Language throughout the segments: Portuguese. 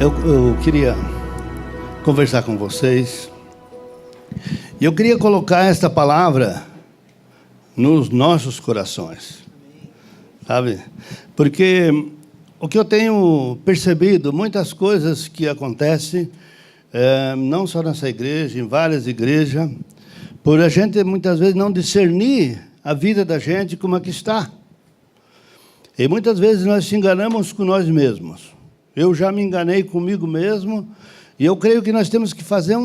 Eu queria conversar com vocês. E eu queria colocar esta palavra nos nossos corações. Sabe? Porque o que eu tenho percebido, muitas coisas que acontecem, não só nessa igreja, em várias igrejas, por a gente muitas vezes não discernir a vida da gente como é que está. E muitas vezes nós se enganamos com nós mesmos. Eu já me enganei comigo mesmo, e eu creio que nós temos que fazer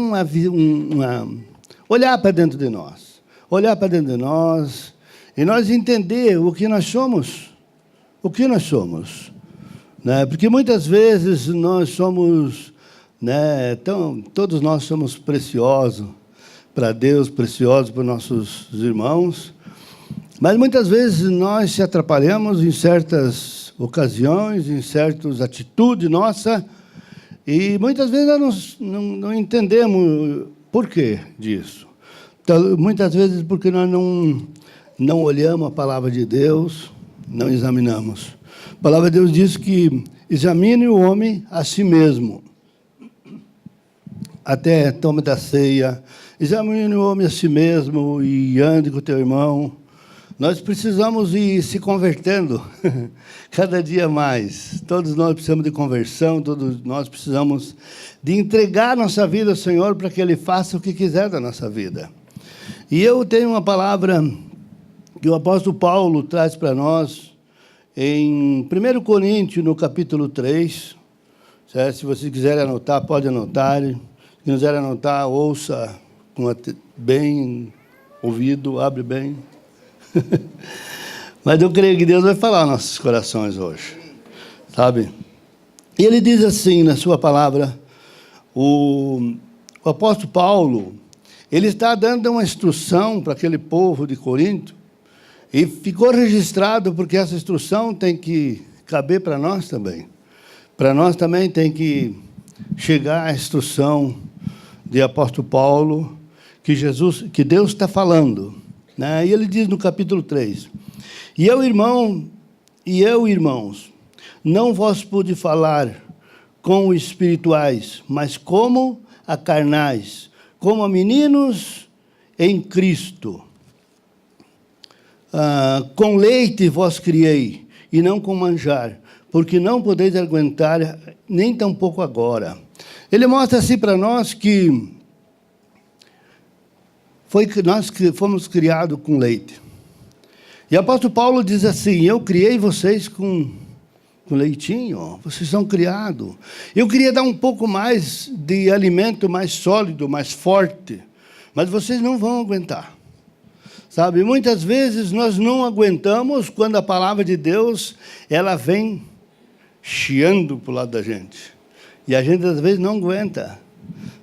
olhar para dentro de nós. Olhar para dentro de nós, e nós entender o que nós somos. O que nós somos. Né? Porque muitas vezes nós somos, né, todos nós somos preciosos para Deus, preciosos para nossos irmãos, mas muitas vezes nós se atrapalhamos em certas ocasiões, em certas atitudes nossas, e muitas vezes nós não entendemos por que disso. Então, muitas vezes porque nós não olhamos a palavra de Deus, não examinamos. A palavra de Deus diz que examine o homem a si mesmo. Até tome da ceia, examine o homem a si mesmo e ande com o teu irmão. Nós precisamos ir se convertendo cada dia mais. Todos nós precisamos de conversão, todos nós precisamos de entregar nossa vida ao Senhor para que Ele faça o que quiser da nossa vida. E eu tenho uma palavra que o apóstolo Paulo traz para nós em 1 Coríntios, no capítulo 3. Certo? Se vocês quiserem anotar, pode anotar. Se quiserem anotar, ouça com bem ouvido, abre bem. Mas eu creio que Deus vai falar aos nossos corações hoje, sabe? E ele diz assim na sua palavra, o apóstolo Paulo, ele está dando uma instrução para aquele povo de Corinto, e ficou registrado porque essa instrução tem que caber para nós também. Para nós também tem que chegar a instrução de apóstolo Paulo, que Deus está falando. E ele diz no capítulo 3, E eu, irmãos, não vos pude falar como espirituais, mas como a carnais, como a meninos em Cristo. Com leite vos criei, e não com manjar, porque não podeis aguentar, nem tampouco agora. Ele mostra assim para nós que nós fomos criados com leite. E o apóstolo Paulo diz assim, eu criei vocês com leitinho, vocês são criados. Eu queria dar um pouco mais de alimento mais sólido, mais forte, mas vocês não vão aguentar. Sabe, muitas vezes nós não aguentamos quando a palavra de Deus, ela vem chiando para o lado da gente. E a gente, às vezes, não aguenta,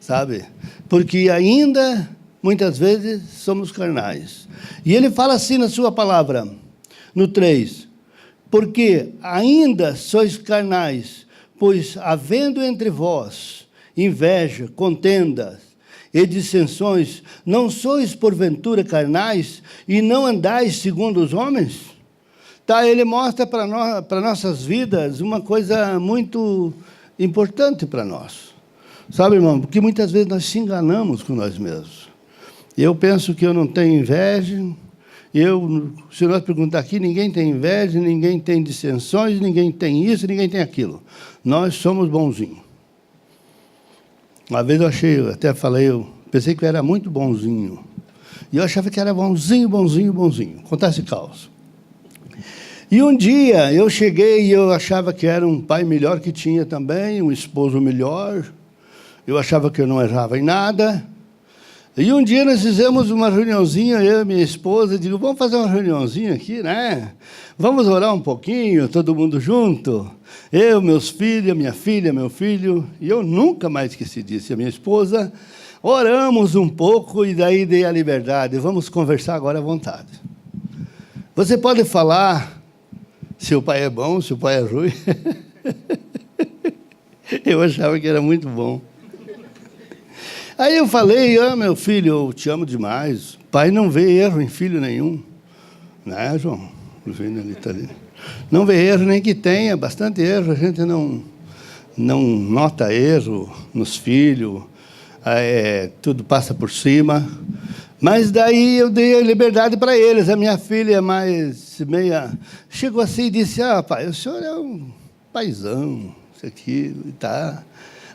sabe? Porque ainda... muitas vezes somos carnais. E ele fala assim na sua palavra, no 3, porque ainda sois carnais, pois havendo entre vós inveja, contendas e dissensões, não sois porventura carnais e não andais segundo os homens? Tá, ele mostra para nossas vidas uma coisa muito importante para nós. Sabe, irmão, porque muitas vezes nós se enganamos com nós mesmos. Eu penso que eu não tenho inveja. Se nós perguntar aqui, ninguém tem inveja, ninguém tem dissensões, ninguém tem isso, ninguém tem aquilo. Nós somos bonzinhos. Uma vez eu pensei que eu era muito bonzinho. E eu achava que era bonzinho. Contasse caos. E um dia eu cheguei e eu achava que era um pai melhor que tinha também, um esposo melhor. Eu achava que eu não errava em nada. E um dia nós fizemos uma reuniãozinha, eu e minha esposa, digo, vamos fazer uma reuniãozinha aqui, né? Vamos orar um pouquinho, todo mundo junto. Eu, meus filhos, minha filha, meu filho, e eu nunca mais esqueci disso, e a minha esposa. Oramos um pouco e daí dei a liberdade. Vamos conversar agora à vontade. Você pode falar se o pai é bom, se o pai é ruim. Eu achava que era muito bom. Aí eu falei, meu filho, eu te amo demais. Pai não vê erro em filho nenhum. Né, João? Não vê erro nem que tenha, bastante erro, a gente não nota erro nos filhos, tudo passa por cima. Mas daí eu dei a liberdade para eles. A minha filha é mais meia... Chegou assim e disse, pai, o senhor é um paizão, isso aqui e tá.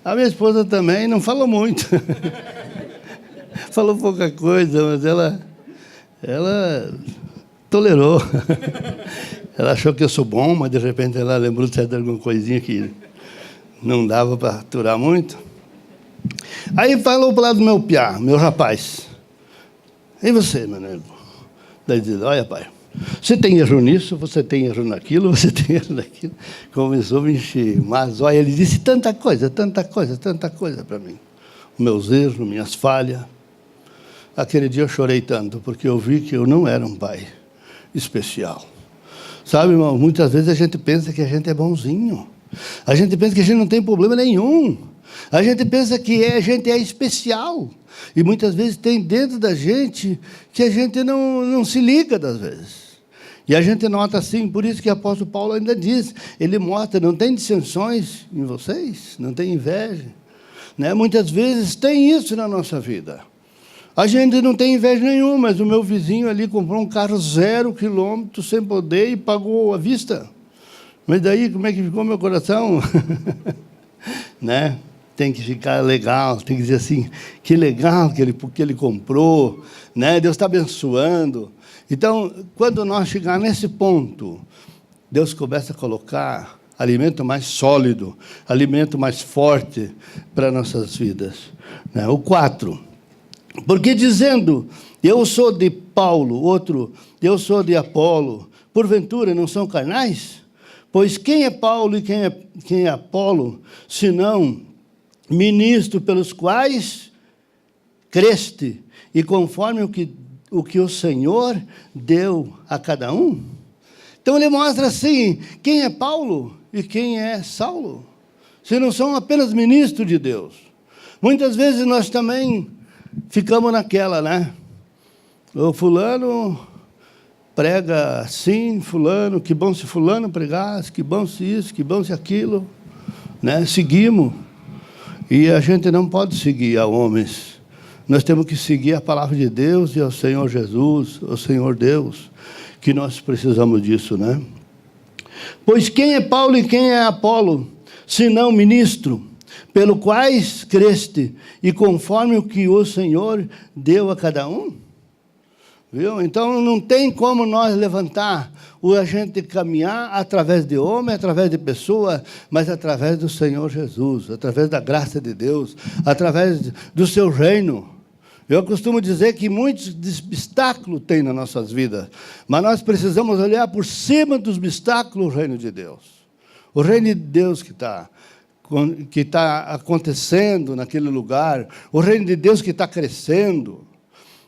A minha esposa também não falou muito. Falou pouca coisa, mas ela tolerou. Ela achou que eu sou bom, mas de repente ela lembrou de alguma coisinha que não dava para aturar muito. Aí falou para o lado do meu piá, meu rapaz. E você, meu nego? Daí diz, olha, pai, você tem erro nisso, você tem erro naquilo, você tem erro naquilo. Começou a me encher. Mas, olha, ele disse tanta coisa para mim. Meus erros, minhas falhas. Aquele dia eu chorei tanto, porque eu vi que eu não era um pai especial. Sabe, irmão, muitas vezes a gente pensa que a gente é bonzinho. A gente pensa que a gente não tem problema nenhum. A gente pensa que a gente é especial. E muitas vezes tem dentro da gente que a gente não se liga das vezes. E a gente nota assim, por isso que o apóstolo Paulo ainda diz, ele mostra, não tem dissensões em vocês, não tem inveja. Né? Muitas vezes tem isso na nossa vida. A gente não tem inveja nenhuma, mas o meu vizinho ali comprou um carro 0 quilômetro sem poder e pagou à vista. Mas daí, como é que ficou meu coração? Né? Tem que ficar legal, tem que dizer assim, que legal que ele comprou, né? Deus está abençoando. Então, quando nós chegarmos nesse ponto, Deus começa a colocar alimento mais sólido, alimento mais forte para nossas vidas. Né? O 4, porque dizendo, eu sou de Paulo, outro, eu sou de Apolo, porventura não são carnais? Pois quem é Paulo e quem é Apolo, senão ministro pelos quais creste, e conforme o que o Senhor deu a cada um? Então ele mostra assim, quem é Paulo e quem é Saulo, se não são apenas ministros de Deus. Muitas vezes nós também ficamos naquela, né? O fulano prega assim, fulano, que bom se fulano pregasse, que bom se isso, que bom se aquilo, né? Seguimos. E a gente não pode seguir a homens. Nós temos que seguir a palavra de Deus e ao Senhor Jesus, ao Senhor Deus, que nós precisamos disso, né? Pois quem é Paulo e quem é Apolo, senão ministro, pelo quais creste, e conforme o que o Senhor deu a cada um? Viu? Então, não tem como nós levantar, ou a gente caminhar através de homem, através de pessoa, mas através do Senhor Jesus, através da graça de Deus, através do seu reino. Eu costumo dizer que muitos obstáculos tem nas nossas vidas, mas nós precisamos olhar por cima dos obstáculos o reino de Deus. O reino de Deus que está acontecendo naquele lugar, o reino de Deus que está crescendo.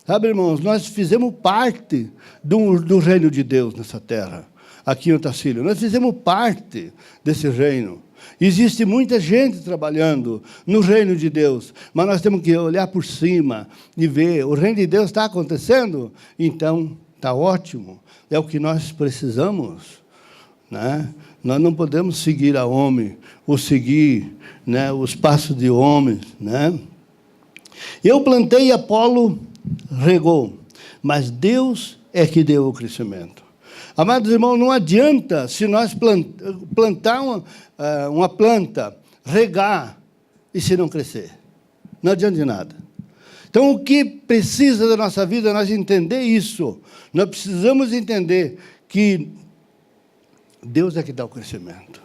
Sabe, irmãos, nós fizemos parte do reino de Deus nessa terra, aqui em Otacílio. Nós fizemos parte desse reino. Existe muita gente trabalhando no reino de Deus, mas nós temos que olhar por cima e ver, o reino de Deus está acontecendo? Então, está ótimo, é o que nós precisamos. Né? Nós não podemos seguir a homem, ou seguir, né, os passos de homens. Né? Eu plantei e Apolo regou, mas Deus é que deu o crescimento. Amados irmãos, não adianta se nós plantar uma planta, regar, e se não crescer. Não adianta de nada. Então, o que precisa da nossa vida é nós entender isso. Nós precisamos entender que Deus é que dá o crescimento.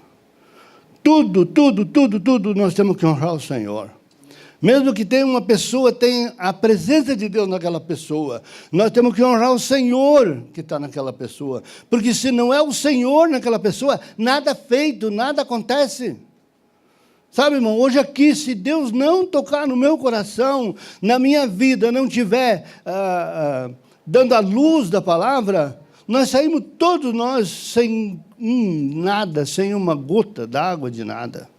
Tudo nós temos que honrar o Senhor. Mesmo que tenha uma pessoa, tenha a presença de Deus naquela pessoa, nós temos que honrar o Senhor que está naquela pessoa. Porque se não é o Senhor naquela pessoa, nada feito, nada acontece. Sabe, irmão, hoje aqui, se Deus não tocar no meu coração, na minha vida, não estiver dando a luz da palavra, nós saímos todos nós sem nada, sem uma gota d'água de nada.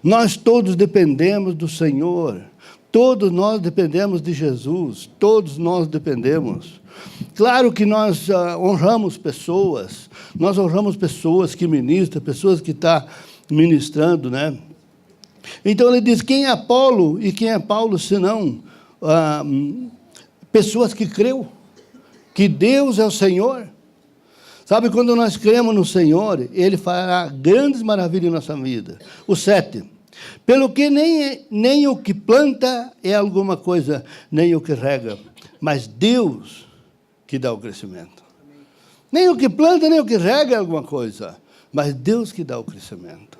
Nós todos dependemos do Senhor, todos nós dependemos de Jesus, todos nós dependemos. Claro que nós honramos pessoas que ministram, pessoas que estão ministrando, né? Então ele diz, quem é Apolo e quem é Paulo, senão pessoas que creu, que Deus é o Senhor. Sabe, quando nós cremos no Senhor, Ele fará grandes maravilhas em nossa vida. O 7. Pelo que nem o que planta é alguma coisa, nem o que rega, mas Deus que dá o crescimento. Nem o que planta, nem o que rega é alguma coisa, mas Deus que dá o crescimento.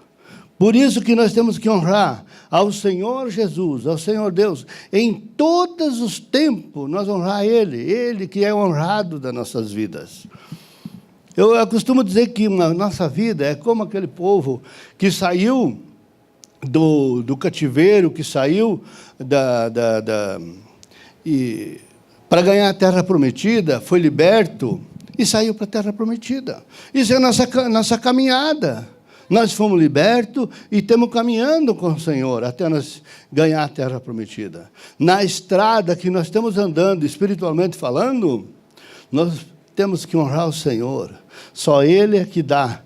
Por isso que nós temos que honrar ao Senhor Jesus, ao Senhor Deus, em todos os tempos, nós honrar Ele que é honrado das nossas vidas. Eu costumo dizer que a nossa vida é como aquele povo que saiu do cativeiro, que saiu para ganhar a terra prometida, foi liberto e saiu para a terra prometida. Isso é a nossa caminhada. Nós fomos libertos e estamos caminhando com o Senhor até nós ganhar a terra prometida. Na estrada que nós estamos andando, espiritualmente falando, nós temos que honrar o Senhor. Só Ele é que dá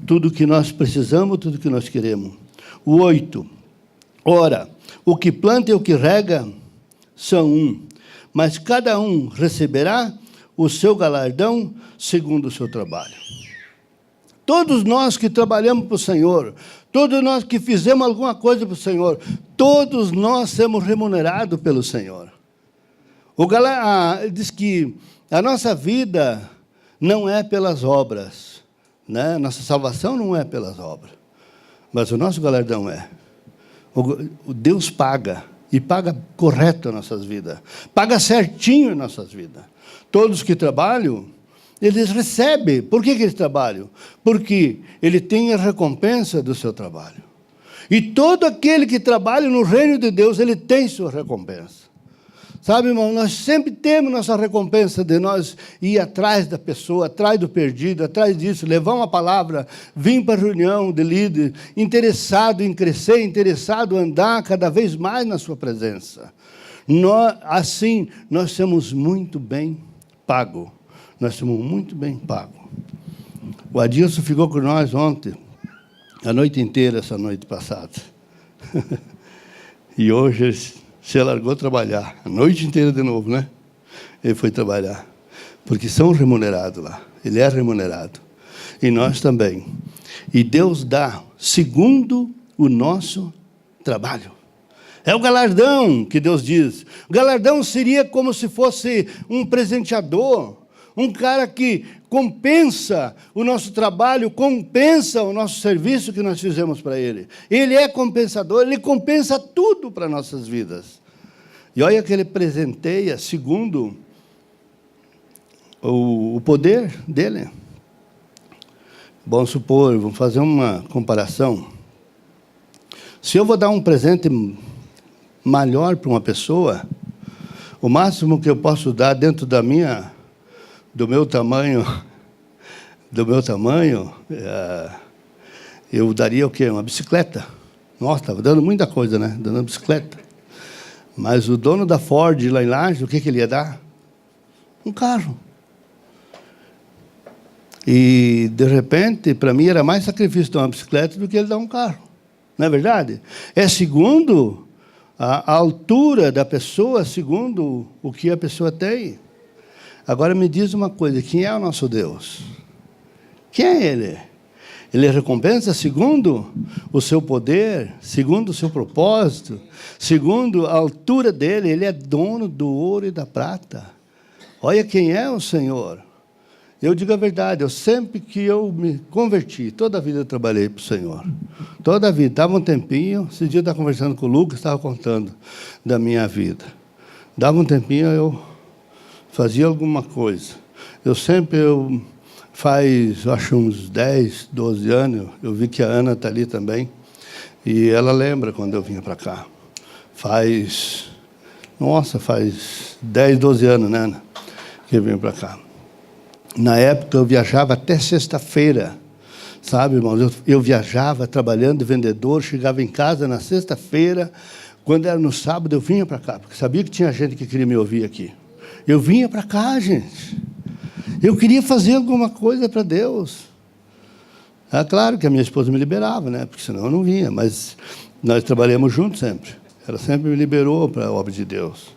tudo o que nós precisamos, tudo o que nós queremos. O 8. Ora, o que planta e o que rega são um, mas cada um receberá o seu galardão segundo o seu trabalho. Todos nós que trabalhamos para o Senhor, todos nós que fizemos alguma coisa para o Senhor, todos nós somos remunerados pelo Senhor. Diz que a nossa vida não é pelas obras, né? Nossa salvação não é pelas obras, mas o nosso galardão é. O Deus paga, e paga correto as nossas vidas, paga certinho as nossas vidas. Todos que trabalham, eles recebem. Por que eles trabalham? Porque ele tem a recompensa do seu trabalho. E todo aquele que trabalha no reino de Deus, ele tem sua recompensa. Sabe, irmão, nós sempre temos nossa recompensa de nós ir atrás da pessoa, atrás do perdido, atrás disso, levar uma palavra, vir para a reunião de líder, interessado em crescer, interessado em andar cada vez mais na sua presença. Assim, nós somos muito bem pagos. Nós somos muito bem pagos. O Adilson ficou com nós ontem, a noite inteira, essa noite passada. E hoje se largou trabalhar, a noite inteira de novo, né? Ele foi trabalhar, porque são remunerados lá, ele é remunerado, e nós também. E Deus dá segundo o nosso trabalho. É o galardão que Deus diz. O galardão seria como se fosse um presenteador, um cara que compensa o nosso trabalho, compensa o nosso serviço que nós fizemos para Ele. Ele é compensador, Ele compensa tudo para nossas vidas. E olha que Ele presenteia segundo o poder dEle. Vamos supor, vamos fazer uma comparação. Se eu vou dar um presente maior para uma pessoa, o máximo que eu posso dar dentro do meu tamanho, eu daria o quê? Uma bicicleta. Nossa, estava dando muita coisa, né? Dando uma bicicleta. Mas o dono da Ford, lá em Lages, o que ele ia dar? Um carro. E, de repente, para mim, era mais sacrifício dar uma bicicleta do que ele dar um carro. Não é verdade? É segundo a altura da pessoa, segundo o que a pessoa tem. Agora me diz uma coisa, quem é o nosso Deus? Quem é Ele? Ele recompensa segundo o seu poder, segundo o seu propósito, segundo a altura dele. Ele é dono do ouro e da prata. Olha quem é o Senhor. Eu digo a verdade, sempre que eu me converti, toda a vida eu trabalhei para o Senhor. Toda a vida, dava um tempinho, esse dia eu estava conversando com o Lucas, estava contando da minha vida. Dava um tempinho, eu fazia alguma coisa. Faz, acho, uns 10, 12 anos, eu vi que a Ana está ali também, e ela lembra quando eu vinha para cá. Faz 10, 12 anos, né, Ana, que eu vim para cá. Na época, eu viajava até sexta-feira, sabe, irmãos? Eu viajava trabalhando de vendedor, chegava em casa na sexta-feira, quando era no sábado, eu vinha para cá, porque sabia que tinha gente que queria me ouvir aqui. Eu vinha para cá, gente. Eu queria fazer alguma coisa para Deus. É claro que a minha esposa me liberava, né? Porque senão eu não vinha. Mas Nós trabalhamos juntos sempre. Ela sempre me liberou para a obra de Deus.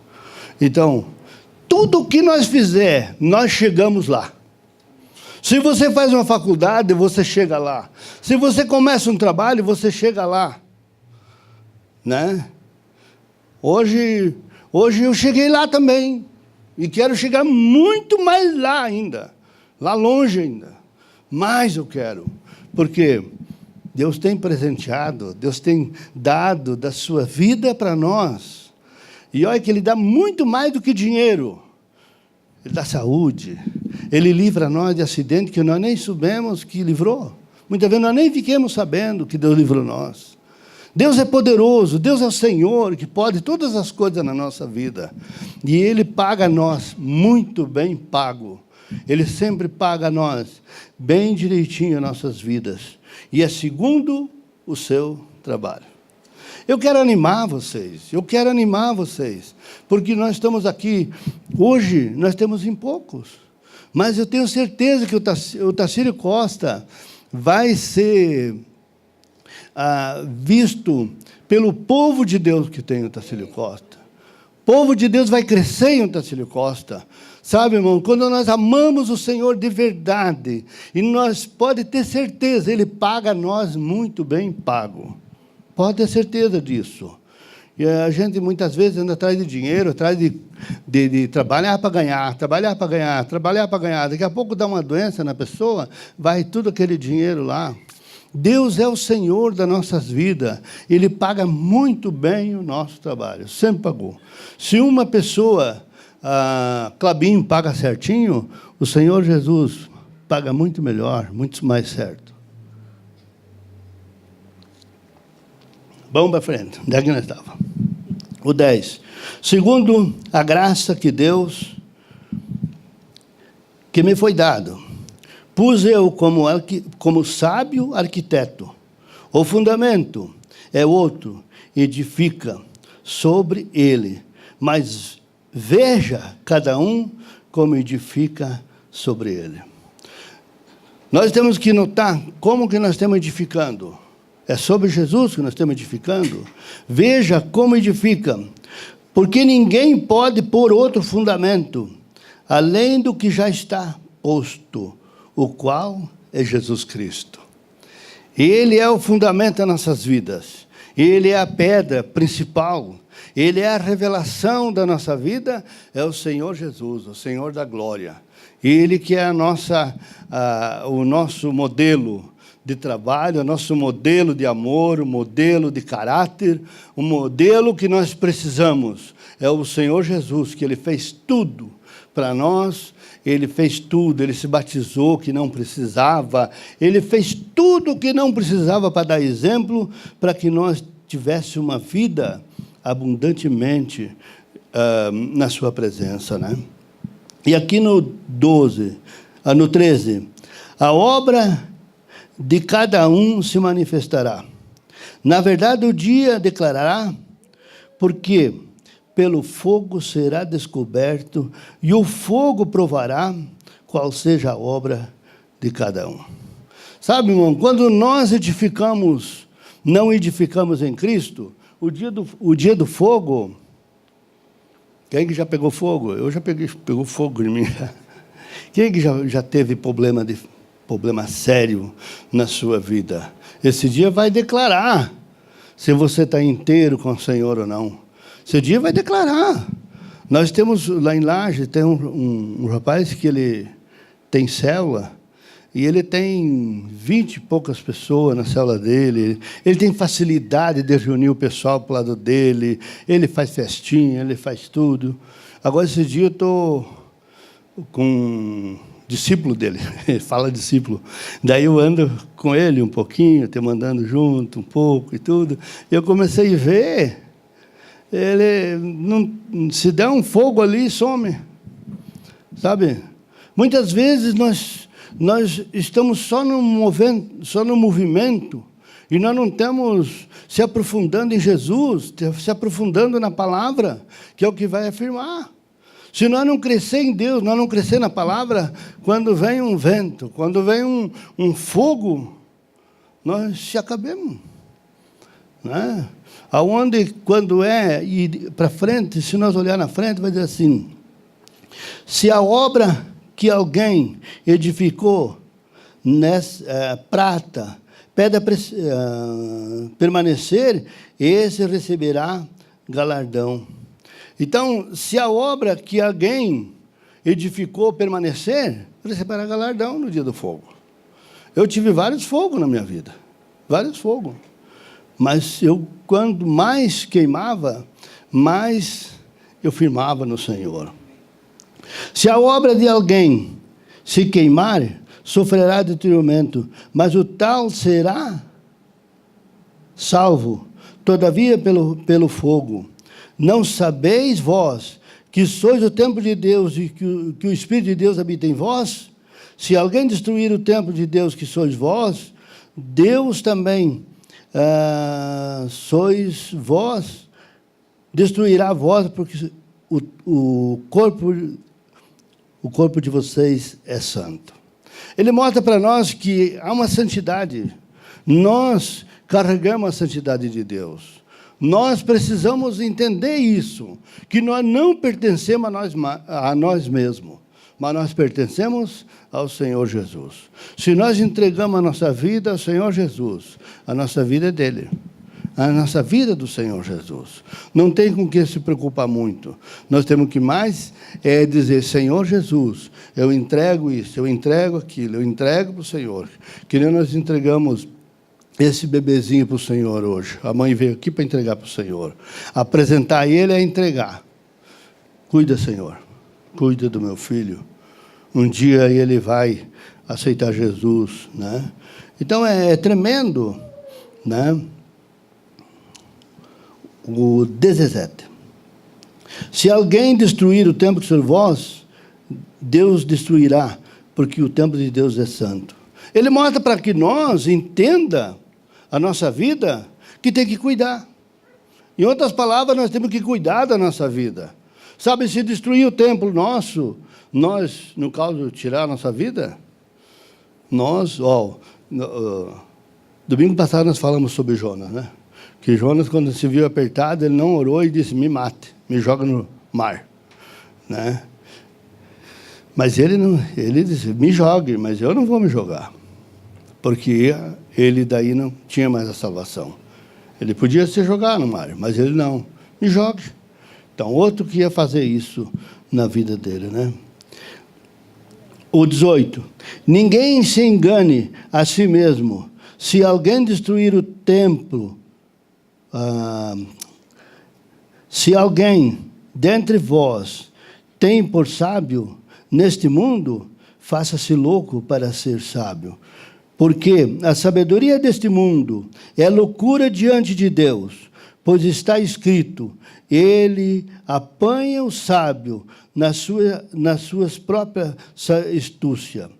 Então, tudo o que nós fizer, nós chegamos lá. Se você faz uma faculdade, você chega lá. Se você começa um trabalho, você chega lá. Né? Hoje eu cheguei lá também. E quero chegar muito mais lá ainda. Lá longe ainda. Mas eu quero. Porque Deus tem presenteado, Deus tem dado da sua vida para nós. E olha que Ele dá muito mais do que dinheiro. Ele dá saúde. Ele livra nós de acidente que nós nem soubemos que livrou. Muitas vezes nós nem fiquemos sabendo que Deus livrou nós. Deus é poderoso, Deus é o Senhor que pode todas as coisas na nossa vida. E Ele paga a nós muito bem pago. Ele sempre paga a nós bem direitinho as nossas vidas. E é segundo o seu trabalho. Eu quero animar vocês, porque nós estamos aqui, hoje nós temos em poucos. Mas eu tenho certeza que o Tacílio Costa vai ser visto pelo povo de Deus que tem o Tacílio Costa. O povo de Deus vai crescer em o Tacílio Costa. Sabe, irmão, quando nós amamos o Senhor de verdade, e nós pode ter certeza, Ele paga a nós muito bem pago. Pode ter certeza disso. E a gente, muitas vezes, anda atrás de dinheiro, atrás de trabalhar para ganhar, trabalhar para ganhar, trabalhar para ganhar. Daqui a pouco dá uma doença na pessoa, vai tudo aquele dinheiro lá. Deus é o Senhor das nossas vidas. Ele paga muito bem o nosso trabalho. Sempre pagou. Se uma pessoa, Clabinho, paga certinho, o Senhor Jesus paga muito melhor, muito mais certo. Vamos para frente. Onde é que nós estávamos? O 10. Segundo a graça que Deus, que me foi dado, pus eu como sábio arquiteto. O fundamento é outro, edifica sobre ele. Mas veja cada um como edifica sobre ele. Nós temos que notar como que nós estamos edificando. É sobre Jesus que nós estamos edificando. Veja como edifica. Porque ninguém pode pôr outro fundamento, além do que já está posto, o qual é Jesus Cristo. Ele é o fundamento das nossas vidas. Ele é a pedra principal. Ele é a revelação da nossa vida. É o Senhor Jesus, o Senhor da glória. Ele que é o nosso modelo de trabalho, o nosso modelo de amor, o modelo de caráter, o modelo que nós precisamos. É o Senhor Jesus, que Ele fez tudo para nós. Ele fez tudo, Ele se batizou que não precisava, Ele fez tudo o que não precisava para dar exemplo, para que nós tivéssemos uma vida abundantemente na sua presença, né? E aqui no 13, a obra de cada um se manifestará. Na verdade, o dia declarará, porque pelo fogo será descoberto, e o fogo provará qual seja a obra de cada um. Sabe, irmão, quando nós não edificamos em Cristo, o dia do fogo, quem que já pegou fogo? Eu já pegou fogo em mim. Quem que já teve problema sério na sua vida? Esse dia vai declarar se você está inteiro com o Senhor ou não. Esse dia vai declarar. Nós temos lá em Laje, tem um rapaz que ele tem célula, e ele tem 20 e poucas pessoas na célula dele. Ele tem facilidade de reunir o pessoal para o lado dele. Ele faz festinha, ele faz tudo. Agora, esse dia, eu estou com um discípulo dele. Ele fala discípulo. Daí eu ando com ele um pouquinho, te mandando junto um pouco e tudo. E eu comecei a ver, ele não, se der um fogo ali, some. Sabe? Muitas vezes nós estamos só no movimento, e nós não estamos se aprofundando em Jesus, se aprofundando na palavra, que é o que vai afirmar. Se nós não crescer em Deus, nós não crescer na palavra, quando vem um vento, quando vem um fogo, nós se acabemos. né? Aonde, quando ir para frente, se nós olhar na frente, vai dizer assim: se a obra que alguém edificou nessa prata, pedra permanecer, esse receberá galardão. Então, se a obra que alguém edificou permanecer, receberá galardão no dia do fogo. Eu tive vários fogos na minha vida, vários fogos. Mas quando mais queimava, mais eu firmava no Senhor. Se a obra de alguém se queimar, sofrerá detrimento, mas o tal será salvo, todavia pelo fogo. Não sabeis vós que sois o templo de Deus e que o Espírito de Deus habita em vós? Se alguém destruir o templo de Deus que sois vós, Deus também sois vós, destruirá vós, porque o corpo de vocês é santo. Ele mostra para nós que há uma santidade. Nós carregamos a santidade de Deus. Nós precisamos entender isso, que nós não pertencemos a nós mesmos, mas nós pertencemos ao Senhor Jesus. Se nós entregamos a nossa vida ao Senhor Jesus, a nossa vida é dele, a nossa vida é do Senhor Jesus. Não tem com que se preocupar muito. Nós temos que mais dizer: Senhor Jesus, eu entrego isso, eu entrego aquilo, eu entrego para o Senhor. Que nem nós entregamos esse bebezinho para o Senhor hoje. A mãe veio aqui para entregar para o Senhor. Apresentar ele é entregar. Cuida, Senhor. Cuida do meu filho. Um dia ele vai aceitar Jesus, né? Então é tremendo, né? O 17. Se alguém destruir o templo que sois vós, Deus destruirá, porque o templo de Deus é santo. Ele mostra para que nós entenda a nossa vida, que tem que cuidar. Em outras palavras, nós temos que cuidar da nossa vida. Sabe, se destruir o templo nosso, nós, no caso, tirar a nossa vida, nós, domingo passado nós falamos sobre Jonas, né? Que Jonas, quando se viu apertado, ele não orou e disse: me mate, me joga no mar, né? Mas ele disse: me jogue, mas eu não vou me jogar, porque ele daí não tinha mais a salvação. Ele podia se jogar no mar, mas ele não, me jogue. Então, outro que ia fazer isso na vida dele, né? O 18. Ninguém se engane a si mesmo. Se alguém destruir o templo, se alguém dentre vós tem por sábio neste mundo, faça-se louco para ser sábio. Porque a sabedoria deste mundo é loucura diante de Deus, pois está escrito: ele apanha o sábio nas suas próprias astúcia.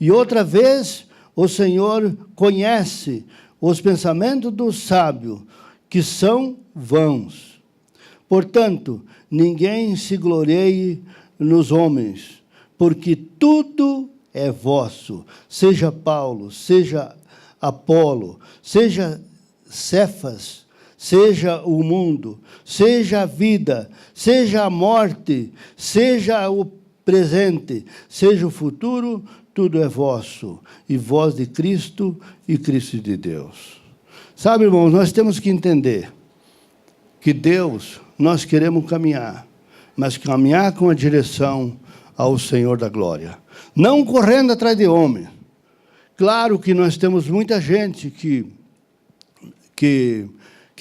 E outra vez, o Senhor conhece os pensamentos do sábio, que são vãos. Portanto, ninguém se glorie nos homens, porque tudo é vosso, seja Paulo, seja Apolo, seja Cefas, seja o mundo, seja a vida, seja a morte, seja o presente, seja o futuro, tudo é vosso, e vós de Cristo e Cristo de Deus. Sabe, irmãos, nós temos que entender que Deus, nós queremos caminhar, mas caminhar com a direção ao Senhor da glória. Não correndo atrás de homem. Claro que nós temos muita gente que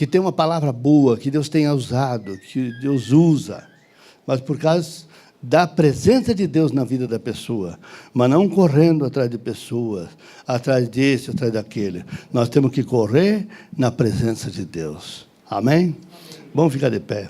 tem uma palavra boa, que Deus tenha usado, que Deus usa, mas por causa da presença de Deus na vida da pessoa, mas não correndo atrás de pessoas, atrás desse, atrás daquele. Nós temos que correr na presença de Deus. Amém? Vamos ficar de pé.